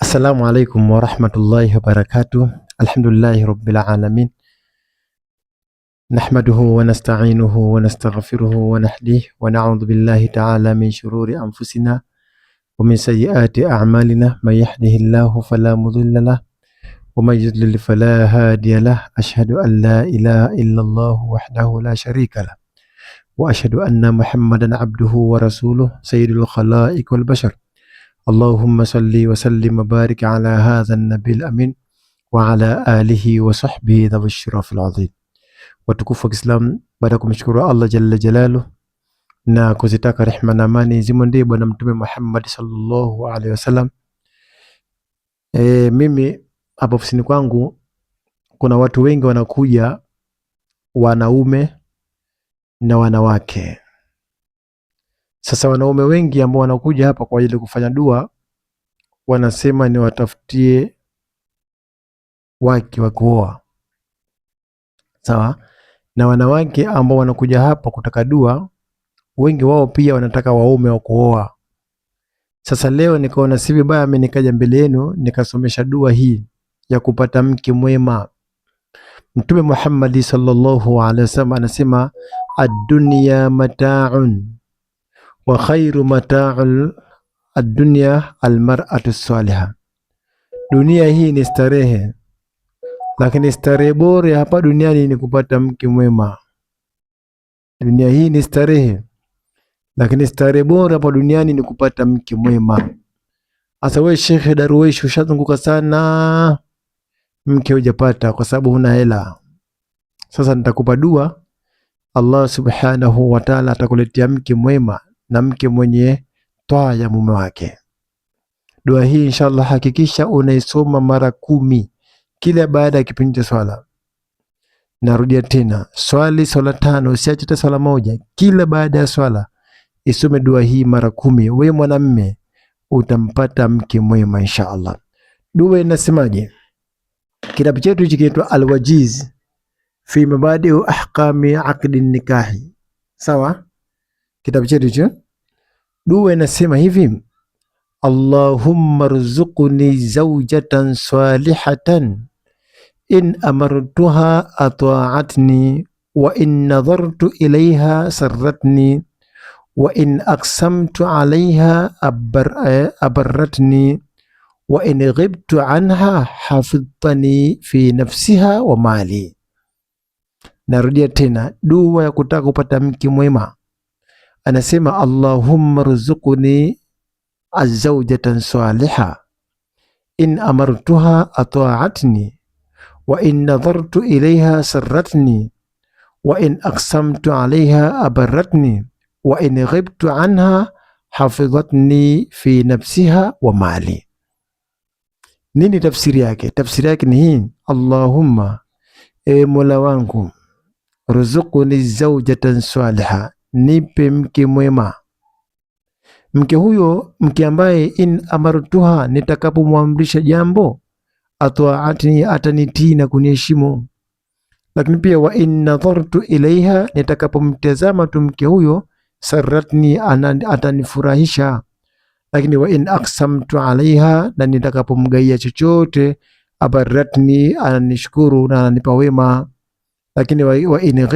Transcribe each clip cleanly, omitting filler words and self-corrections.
Assalamu alaikum warahmatullahi wabarakatuh. Alhamdulillahi rabbil alamin. Nahmaduhu wa nasta'inuhu wa nastaghfiruhu wa nahdihi wa na'udhu billahi ta'ala min shururi anfusina wa min sayyiati a'malina. Man yahdihillahu fala mudilla lahu wa man yudlil fala hadiya lahu. Ashhadu an la ilaha illallah wahdahu la sharika lahu wa ashhadu anna Muhammadan abduhu wa rasuluhu sayyidul khalaiq wal bashar. Allahumma salli wa sallim wa barik ala hadha an-nabil amin wa ala alihi wa sahbihi dhawi shirafil azim. Watukufu wa Kiislamu, baada kumshukuru Allah jalla jalaluhu na kuzitaka rehma na amani zimwendee bwana mtume Muhammad sallallahu alaihi wasallam. Mimi hapa ofisini kwangu kuna watu wengi wanakuja, wanaume na wanawake. Sasa wanaume wengi ambao wanakuja hapa kwa ajili kufanya dua wanasema ni watafutie wake wa kuoa. Sawa? Na wanawake ambao wanakuja hapa kutaka dua, wengi wao pia wanataka waume wa kuoa. Sasa leo nikaona si vibaya mimi nikaja mbele yenu nikasomesha dua hii ya kupata mke mwema. Mtume Muhammad sallallahu alaihi wasallam anasema ad-dunya mata'un wa khairu mata'ul ad-dunya al-mar'atu salihah. Dunia hii ni starehe, lakini starehe bora hapa duniani ni kupata mke mwema. Dunia hii ni starehe, lakini starehe bora hapa duniani ni kupata mke mwema. Asa wewe Sheikh Darwish ushazunguka sana, mke hujapata kwa sababu huna hela. Sasa nitakupa dua, Allah subhanahu wa ta'ala atakuletea mke mwema na mke mwenye toa ya mume wake. Dua hii inshallah hakikisha unaisoma mara 10 kila baada ya kipindi cha swala. Narudia tena, swala 5, usiache hata swala moja. Kila baada ya swala isome dua hii mara 10. Wewe mwanamume utampata mke mwema inshallah. Dua inasemaje? Kitabu chetu hiki kinaitwa Al-Wajiz fi mabadi wa ahkami aqdi nikahi. Sawa? Kitabu chetu hicho. Dua inasema hivi: Allahumma rzuqni zawjatan salihatan in amartuha ata'atni wa in nadhartu ilayha sarratni wa in aqsamtu alayha abarratni wa in ghibtu anha hafidhani fi nafsiha wa mali. Narudia tena, dua ya kutaka kupata mke mwema. Anasema Allahumma rzuqni azawjatan salihah in amartuha ata'atni wa in nadhartu ilayha sarratni wa in aqsamtu alayha abarratni wa in ghibtu anha hafidhatni fi nafsiha wa mali. Nini tafsiri yake? Tafsiri yake ni hii: Allahumma, e Mola wangu, rzuqni zawjatan salihah, nipe mke mwema. Mke huyo, mke ambaye in amartuha, nitakapomwamrisha jambo, ata'atni, atanitii na kuniheshimu. Lakini pia wa in nadhartu ilaiha, nitakapomtazama tu mke huyo, sarratni, atanifurahisha. Lakini wa in aqsamtu alaiha, na nitakapomgaia chochote, abarratni, ananishukuru na ananipa wema. Lakini wa in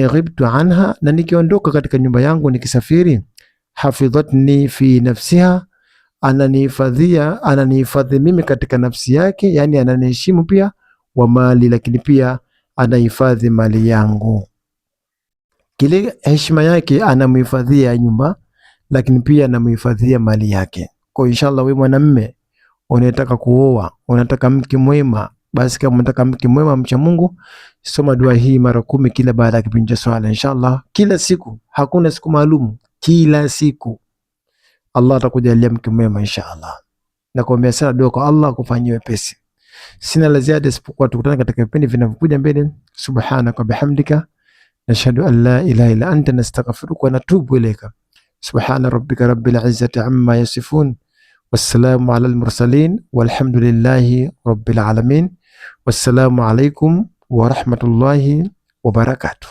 ghibtu anha, na nikiondoka katika nyumba yangu nikisafiri, hafidhatni fi nafsiha, ananihifadhi mimi katika nafsi yake, yani ananiheshimu pia, wa mali, lakini pia anahifadhi mali yangu. Kile heshima yake anamhifadhia nyumba, lakini pia anamhifadhia mali yake. Kwa inshallah wewe mwanamume unataka kuoa, unataka mke mwema, basi kama unataka mke mwema mcha Mungu, soma dua hii mara 10 kila baada ya kipindi cha swala inshallah. Kila siku, hakuna siku maalum, kila siku Allah atakujalia mke mwema inshallah. Na kuombea sana dua kwa Allah kufanyia wepesi. Sina la ziada isipokuwa tukutane katika vipindi vinavyokuja mbele. Subhanaka bihamdika nashhadu an la ilaha illa anta nastaghfiruka wa natubu ilayka. Subhana rabbika rabbil izzati amma yasifun. Wassalamu ala al-mursalin walhamdulillahi rabbil alamin. Wassalamu alaikum wa rahmatullahi wa barakatuh.